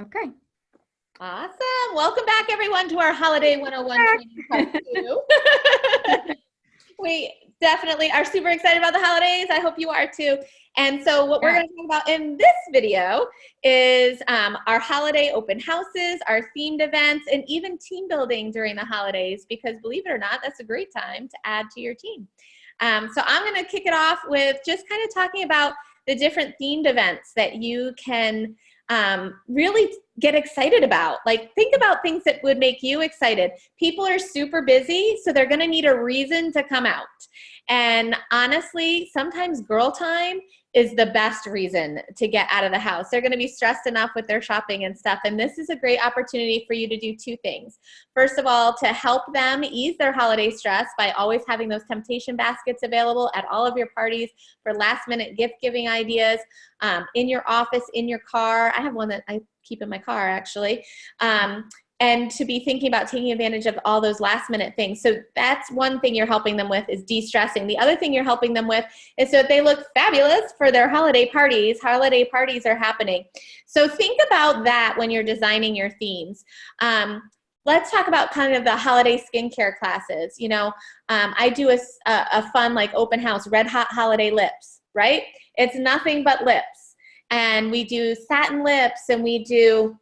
Okay. Awesome. Welcome back, everyone, to our Holiday 101 training part 2. We definitely are super excited about the holidays. I hope you are too. And so what we're going to talk about in this video is our holiday open houses, our themed events, and even team building during the holidays, because believe it or not, that's a great time to add to your team. So I'm going to kick it off with just kind of talking about the different themed events that you can really get excited about. Like, think about things that would make you excited. People are super busy, so they're gonna need a reason to come out. And honestly, sometimes girl time is the best reason to get out of the house. They're gonna be stressed enough with their shopping and stuff, and this is a great opportunity for you to do two things. First of all, to help them ease their holiday stress by always having those temptation baskets available at all of your parties for last minute gift giving ideas, in your office, in your car. I have one that I keep in my car, actually. And to be thinking about taking advantage of all those last minute things. So that's one thing you're helping them with, is de-stressing. The other thing you're helping them with is so that they look fabulous for their holiday parties. Holiday parties are happening. So think about that when you're designing your themes. Let's talk about kind of the holiday skincare classes. You know, I do a fun like open house, red hot holiday lips, right? It's nothing but lips. And we do satin lips, and we do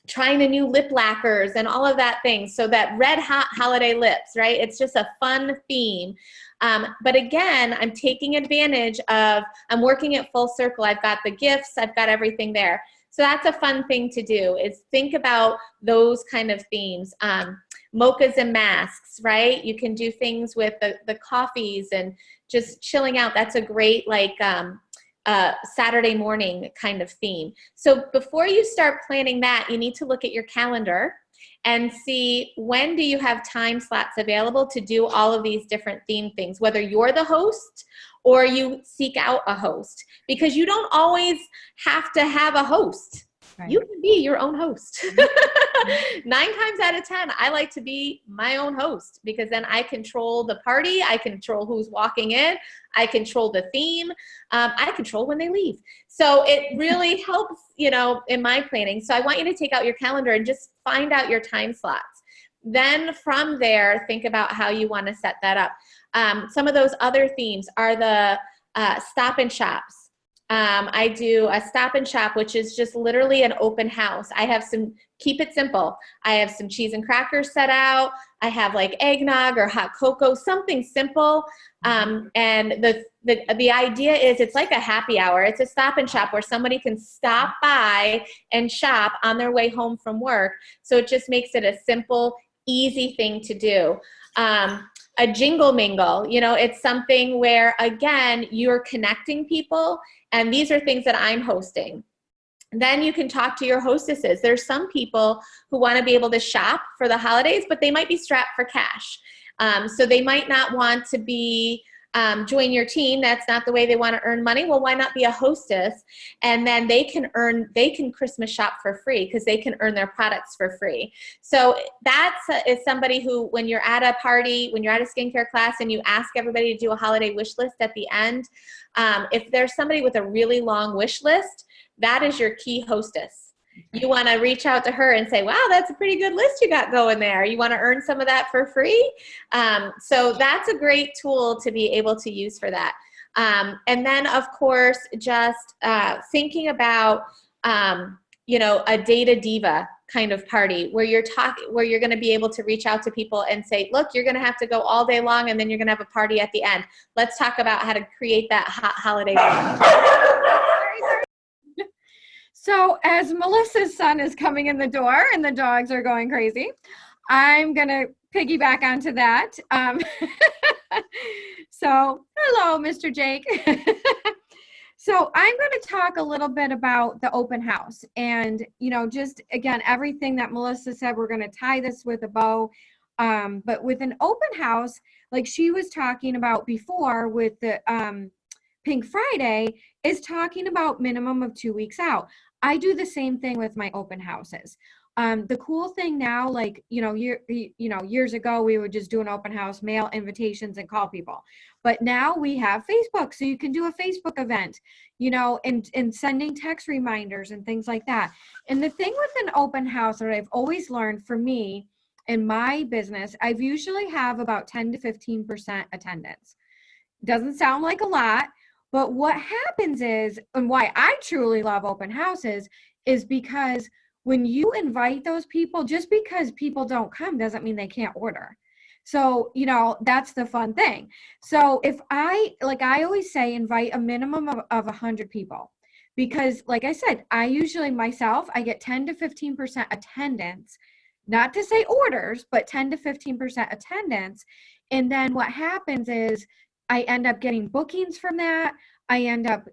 trying the new lip lacquers and all of that thing. So that red hot holiday lips, right? It's just a fun theme. But again, I'm taking advantage of, I'm working it full circle. I've got the gifts, I've got everything there. So that's a fun thing to do, is think about those kind of themes. Mochas and masks, right? You can do things with the coffees and just chilling out. That's a great like Saturday morning kind of theme. So before you start planning that, you need to look at your calendar and see, when do you have time slots available to do all of these different theme things, whether you're the host or you seek out a host, because you don't always have to have a host. Right. You can be your own host. 9 times out of 10, I like to be my own host, because then I control the party, I control who's walking in, I control the theme, I control when they leave. So it really helps, you know, in my planning. So I want you to take out your calendar and just find out your time slots. Then from there, think about how you want to set that up. Some of those other themes are the stop and shops. I do a stop and shop, which is just literally an open house. I have some, keep it simple. I have some cheese and crackers set out. I have like eggnog or hot cocoa, something simple. And the idea is, it's like a happy hour. It's a stop and shop where somebody can stop by and shop on their way home from work. So it just makes it a simple, easy thing to do. A jingle mingle, you know, it's something where, again, you're connecting people, and these are things that I'm hosting. Then you can talk to your hostesses. There's some people who want to be able to shop for the holidays, but they might be strapped for cash. So they might not want to be join your team. That's not the way they want to earn money. Well, why not be a hostess? And then they can Christmas shop for free, because they can earn their products for free. So that's is somebody who, when you're at a party, when you're at a skincare class and you ask everybody to do a holiday wish list at the end, if there's somebody with a really long wish list, that is your key hostess. You want to reach out to her and say, wow, that's a pretty good list you got going there. You want to earn some of that for free? So that's a great tool to be able to use for that. And then, of course, just thinking about, you know, a data diva kind of party where you're going to be able to reach out to people and say, look, you're going to have to go all day long, and then you're going to have a party at the end. Let's talk about how to create that hot holiday. So as Melissa's son is coming in the door and the dogs are going crazy, I'm going to piggyback onto that. So hello, Mr. Jake. So I'm going to talk a little bit about the open house, and, you know, just again, everything that Melissa said, we're going to tie this with a bow. But with an open house, like she was talking about before with the Pink Friday, is talking about minimum of 2 weeks out. I do the same thing with my open houses. The cool thing now, like, years ago, we would just do an open house, mail invitations and call people. But now we have Facebook, so you can do a Facebook event, and sending text reminders and things like that. And the thing with an open house that I've always learned, for me in my business, I've usually have about 10 to 15% attendance. Doesn't sound like a lot, but what happens is, and why I truly love open houses, is because when you invite those people, just because people don't come doesn't mean they can't order. So, that's the fun thing. So if I always say, invite a minimum of 100 people, because like I said, I usually myself, I get 10 to 15% attendance, not to say orders, but 10 to 15% attendance. And then what happens is I end up getting bookings from that. I end up,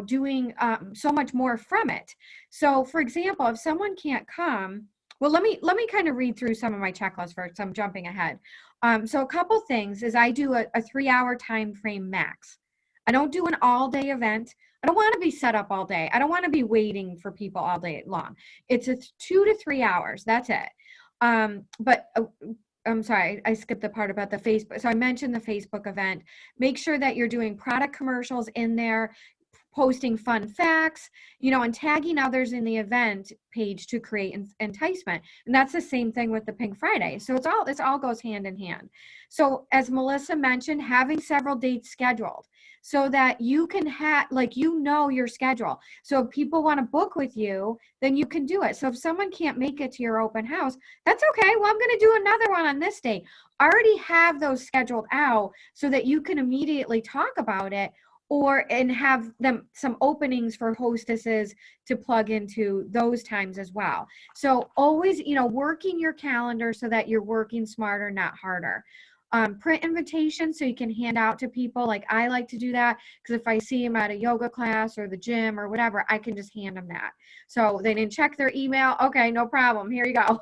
doing so much more from it. So for example, if someone can't come, well, let me kind of read through some of my checklists first. I'm jumping ahead. So a couple things is I do a 3-hour time frame max. I don't do an all-day event. I don't want to be set up all day. I don't want to be waiting for people all day long. It's 2 to 3 hours. That's it. But I'm sorry, I skipped the part about the Facebook. So I mentioned the Facebook event. Make sure that you're doing product commercials in there, posting fun facts, and tagging others in the event page to create enticement. And that's the same thing with the Pink Friday. So it all goes hand in hand. So as Melissa mentioned, having several dates scheduled so that you can have, your schedule. So if people want to book with you, then you can do it. So if someone can't make it to your open house, that's okay. Well, I'm going to do another one on this day. Already have those scheduled out so that you can immediately talk about it, and have them some openings for hostesses to plug into those times as well. So always, working your calendar so that you're working smarter, not harder. Print invitations so you can hand out to people. Like I like to do that because if I see them at a yoga class or the gym or whatever, I can just hand them that. So they didn't check their email. Okay, no problem. Here you go.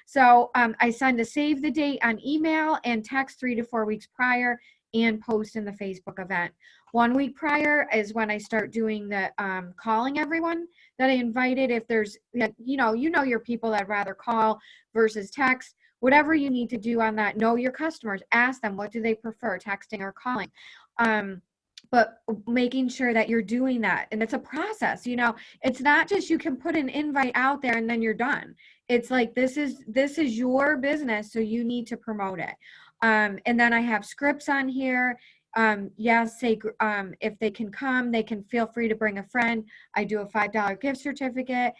So I send a save the date on email and text 3 to 4 weeks prior and post in the Facebook event. 1 week prior is when I start doing the calling everyone that I invited. If there's, your people that rather call versus text. Whatever you need to do on that, know your customers, ask them, what do they prefer, texting or calling? But making sure that you're doing that. And it's a process, it's not just you can put an invite out there and then you're done. It's like, this is your business. So you need to promote it. And then I have scripts on here. Say if they can come, they can feel free to bring a friend. I do a $5 gift certificate.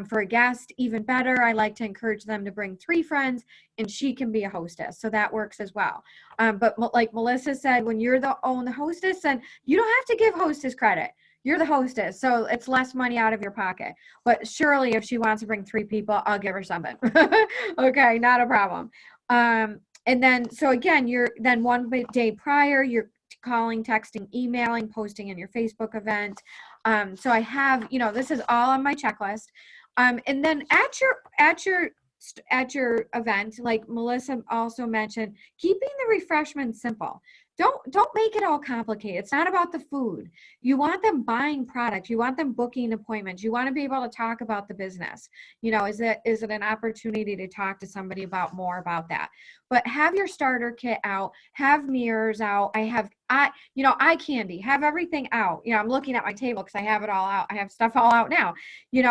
For a guest, even better, I like to encourage them to bring 3 friends and she can be a hostess. So that works as well. But like Melissa said, when you're the hostess, then you don't have to give hostess credit. You're the hostess. So it's less money out of your pocket. But surely if she wants to bring 3 people, I'll give her something. Okay, not a problem. And then, so again, then 1 day prior, you're calling, texting, emailing, posting in your Facebook event. So I have, this is all on my checklist. And then at your event, like Melissa also mentioned, keeping the refreshments simple. Don't make it all complicated. It's not about the food. You want them buying product. You want them booking appointments. You want to be able to talk about the business. Is it an opportunity to talk to somebody about more about that? But have your starter kit out, have mirrors out. Eye candy, have everything out. I'm looking at my table because I have it all out. I have stuff all out now,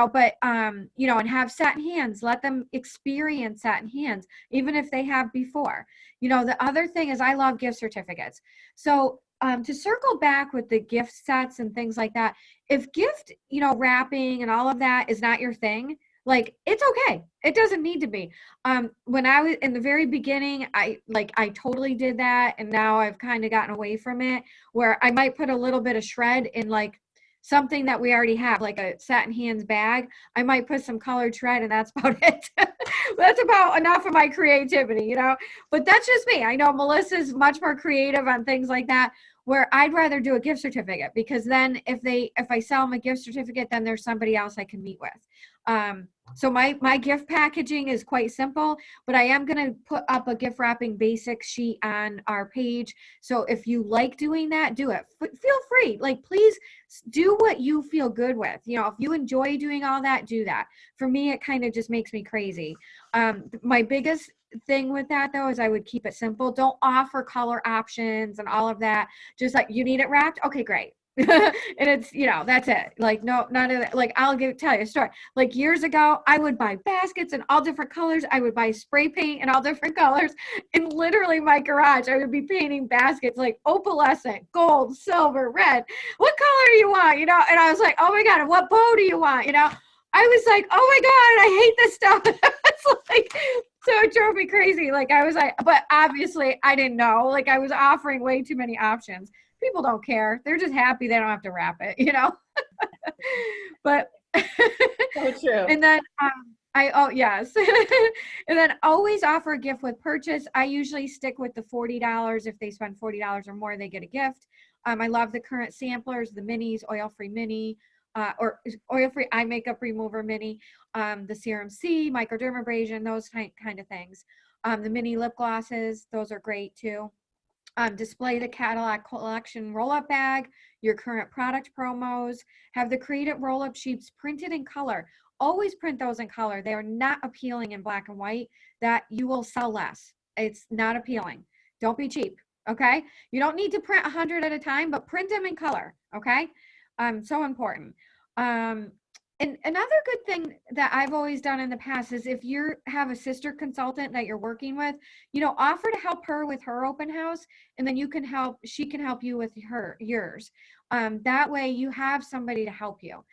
but, and have satin hands, let them experience satin hands, even if they have before. The other thing is I love gift certificates. So to circle back with the gift sets and things like that, if gift, wrapping and all of that is not your thing, like, it's okay. It doesn't need to be. When I was in the very beginning, I totally did that. And now I've kind of gotten away from it, where I might put a little bit of shred in like something that we already have, like a satin hands bag. I might put some colored shred and that's about it. That's about enough of my creativity, but that's just me. I know Melissa's much more creative on things like that, where I'd rather do a gift certificate, because then if I sell them a gift certificate, then there's somebody else I can meet with. So my gift packaging is quite simple, but I am going to put up a gift wrapping basic sheet on our page. So if you like doing that, do it. Feel free. Like, please do what you feel good with. You know, if you enjoy doing all that, do that. For me, it kind of just makes me crazy. My biggest thing with that though is I would keep it simple. Don't offer color options and all of that. Just like, you need it wrapped. Okay, great. And it's, you know, that's it. Like, no, none of that. Like, tell you a story. Like, years ago, I would buy baskets in all different colors. I would buy spray paint in all different colors. And literally my garage, I would be painting baskets like opalescent, gold, silver, red. What color do you want? You know? And I was like, oh my God, and what bow do you want? You know? I was like, oh my God, I hate this stuff. It's like, so it drove me crazy. Like, I was like, but obviously I didn't know. Like, I was offering way too many options. People don't care. They're just happy they don't have to wrap it, you know? But So true. and then oh yes. And then always offer a gift with purchase. I usually stick with the $40. If they spend $40 or more, they get a gift. I love the current samplers, the minis, oil-free mini, or oil-free eye makeup remover mini, the Serum C, microdermabrasion, those kind of things. The mini lip glosses, those are great too. Display the Cadillac Collection roll-up bag, your current product promos, have the creative roll-up sheets printed in color. Always print those in color. They are not appealing in black and white. That you will sell less. It's not appealing. Don't be cheap, okay? You don't need to print 100 at a time, but print them in color, okay? So important. And another good thing that I've always done in the past is if you have a sister consultant that you're working with, you know, offer to help her with her open house, and then she can help you with yours. That way you have somebody to help you.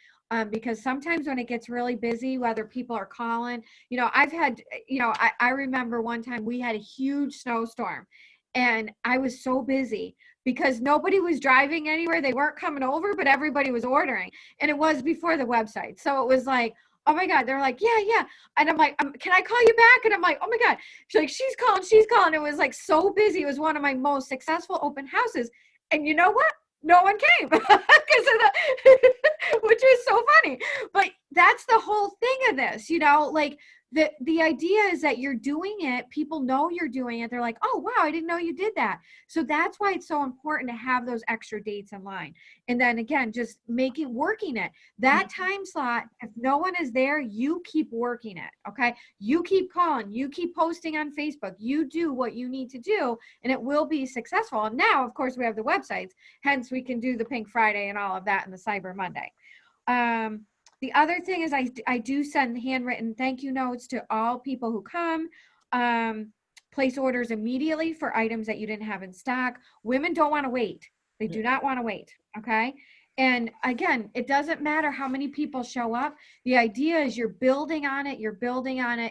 Because sometimes when it gets really busy, whether people are calling, you know, I remember one time we had a huge snowstorm and I was so busy because nobody was driving anywhere. They weren't coming over, but everybody was ordering. And it was before the website. So it was like, oh my God. They're like, yeah. And I'm like, can I call you back? And I'm like, oh my God. She's like, she's calling. It was like so busy. It was one of my most successful open houses. And you know what? No one came because of the, which is so funny. But that's the whole thing of this, you know, like the idea is that you're doing it. People know you're doing it. They're like, oh, wow, I didn't know you did that. So that's why it's so important to have those extra dates in line. And then again, just working it. That time slot, if no one is there, you keep working it. Okay. You keep calling, you keep posting on Facebook, you do what you need to do, and it will be successful. And now, of course, we have the websites, hence we can do the Pink Friday and all of that and the Cyber Monday. The other thing is I do send handwritten thank you notes to all people who come. Place orders immediately for items that you didn't have in stock. Women don't want to wait. They do not want to wait. Okay. And again, it doesn't matter how many people show up. The idea is you're building on it,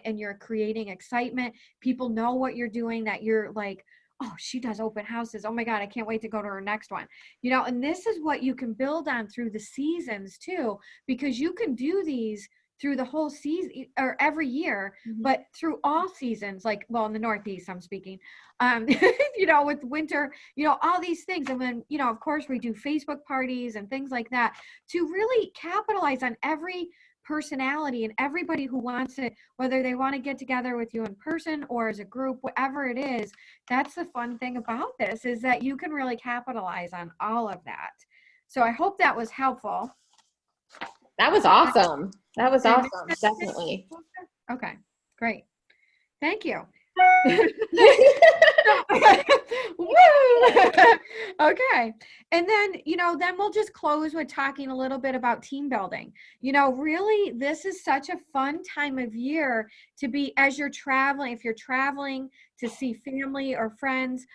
and you're creating excitement. People know what you're doing, that you're like, oh, she does open houses. Oh my God, I can't wait to go to her next one. You know, and this is what you can build on through the seasons too, because you can do these through the whole season or every year, but through all seasons, like, well, in the Northeast, I'm speaking, you know, with winter, you know, all these things. And then, you know, of course we do Facebook parties and things like that to really capitalize on every personality and everybody who wants it, whether they want to get together with you in person or as a group, whatever it is. That's the fun thing about this, is that you can really capitalize on all of that. So I hope that was helpful. That was awesome. That was awesome. Definitely. Okay, great. Thank you. Woo! Okay. And then, you know, then we'll just close with talking a little bit about team building. You know, really, this is such a fun time of year to be, as you're traveling, if you're traveling to see family or friends,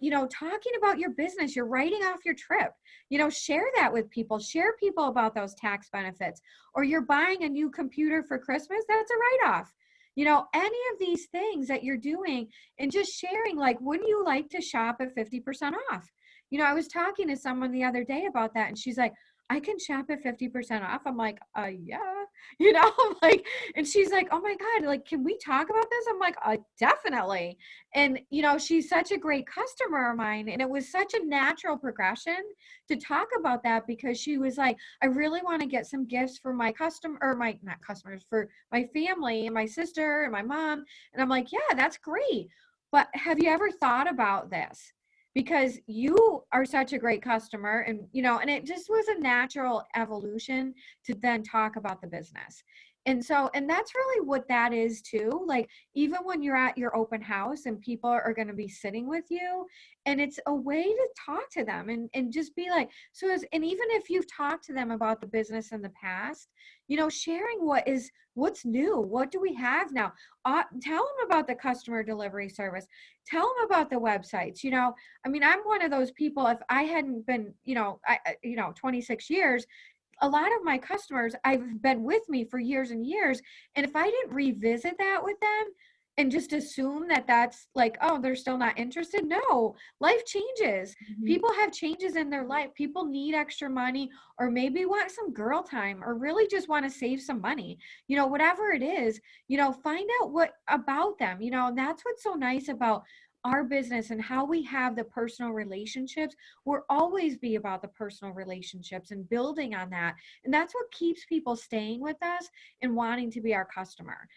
you know, talking about your business, you're writing off your trip, you know, share that with people, share people about those tax benefits, or you're buying a new computer for Christmas, that's a write-off. You know, any of these things that you're doing and just sharing, like, wouldn't you like to shop at 50% off? You know, I was talking to someone the other day about that, and she's like, I can shop at 50% off. I'm like, yeah, you know, I'm like, and she's like, oh my God, like, can we talk about this? I'm like, definitely. And, you know, she's such a great customer of mine. And it was such a natural progression to talk about that, because she was like, I really want to get some gifts for my customer, or my, not customers, for my family and my sister and my mom. And I'm like, yeah, that's great. But have you ever thought about this? Because you are such a great customer, and, you know, and it just was a natural evolution to then talk about the business. And so, and that's really what that is too. Like, even when you're at your open house and people are going to be sitting with you, and it's a way to talk to them and just be like, so as, and even if you've talked to them about the business in the past, you know, sharing what's new, what do we have now? Tell them about the customer delivery service. Tell them about the websites. You know, I mean, I'm one of those people. If I hadn't been, you know, 26 years, a lot of my customers, I've been with me for years and years. And if I didn't revisit that with them and just assume that that's like, oh, they're still not interested. No, life changes. People have changes in their life. People need extra money, or maybe want some girl time, or really just want to save some money, you know, whatever it is, you know, find out what about them, you know. And that's what's so nice about our business and how we have the personal relationships. We'll always be about the personal relationships and building on that. And that's what keeps people staying with us and wanting to be our customer.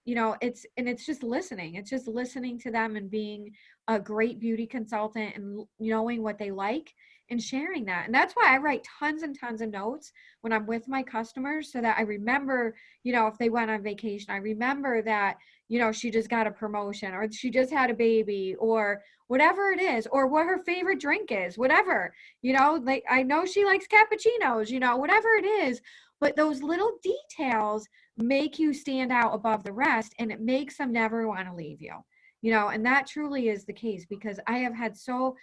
You know, it's just listening. It's just listening to them and being a great beauty consultant and knowing what they like and sharing that. And that's why I write tons and tons of notes when I'm with my customers, so that I remember, you know, if they went on vacation, I remember that, you know, she just got a promotion, or she just had a baby, or whatever it is, or what her favorite drink is, whatever, you know, like, I know she likes cappuccinos, you know, whatever it is. But those little details make you stand out above the rest, and it makes them never want to leave you, you know. And that truly is the case, because I have so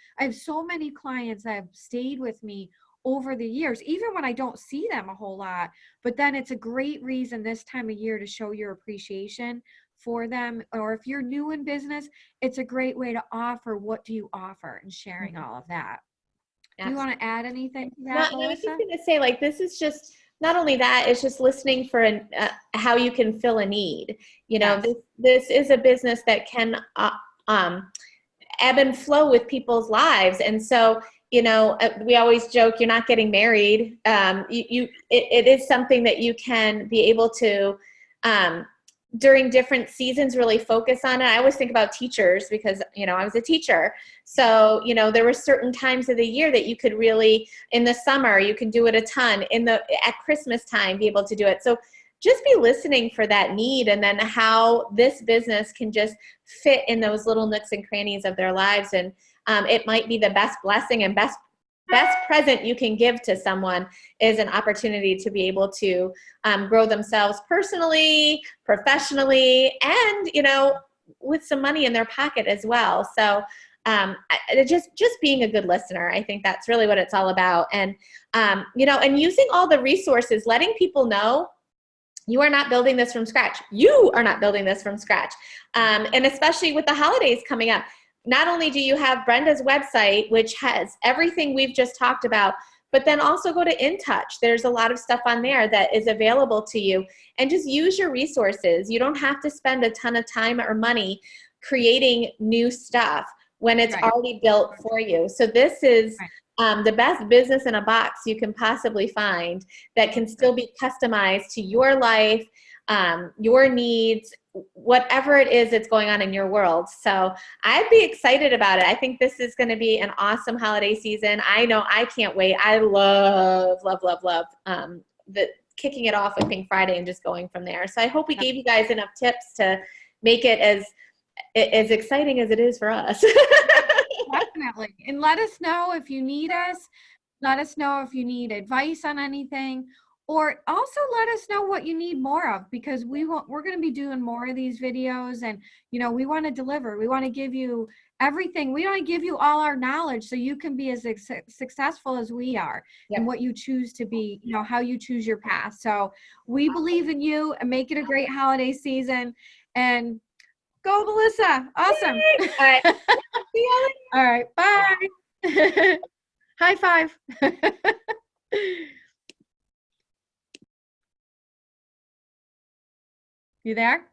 many clients that have stayed with me over the years, even when I don't see them a whole lot. But then it's a great reason this time of year to show your appreciation for them. Or if you're new in business, it's a great way to offer, what do you offer, and sharing all of that. Do you want to add anything to that, No, I was Melissa? just going to say, like, this is just not only that, it's just listening for how you can fill a need. You know, Yes. this is a business that can ebb and flow with people's lives. And so, you know, we always joke, you're not getting married. It is something that you can be able to, during different seasons, really focus on it. I always think about teachers, because, you know, I was a teacher. So, you know, there were certain times of the year that you could really, in the summer, you can do it a ton, at Christmas time, be able to do it. So just be listening for that need, and then how this business can just fit in those little nooks and crannies of their lives. And it might be the best blessing and best present you can give to someone, is an opportunity to be able to grow themselves personally, professionally, and, you know, with some money in their pocket as well. So just being a good listener, I think that's really what it's all about. And, you know, and using all the resources, letting people know you are not building this from scratch. You are not building this from scratch. And especially with the holidays coming up, not only do you have Brenda's website, which has everything we've just talked about, but then also go to InTouch. There's a lot of stuff on there that is available to you, and just use your resources. You don't have to spend a ton of time or money creating new stuff when it's already built for you. So this is the best business in a box you can possibly find, that can still be customized to your life, your needs, whatever it is that's going on in your world. So I'd be excited about it. I think this is going to be an awesome holiday season. I know I can't wait. I love the kicking it off with Pink Friday and just going from there. So I hope we gave you guys enough tips to make it as exciting as it is for us. Definitely. And let us know if you need us. Let us know if you need advice on anything, or also let us know what you need more of, because we're going to be doing more of these videos, and, you know, we want to deliver. We want to give you everything. We want to give you all our knowledge so you can be as successful as we are in what you choose to be, you know, how you choose your path. So we believe in you, and make it a great holiday season. And go, Melissa. Awesome. All right. See you later. All right. Bye. High five. You there?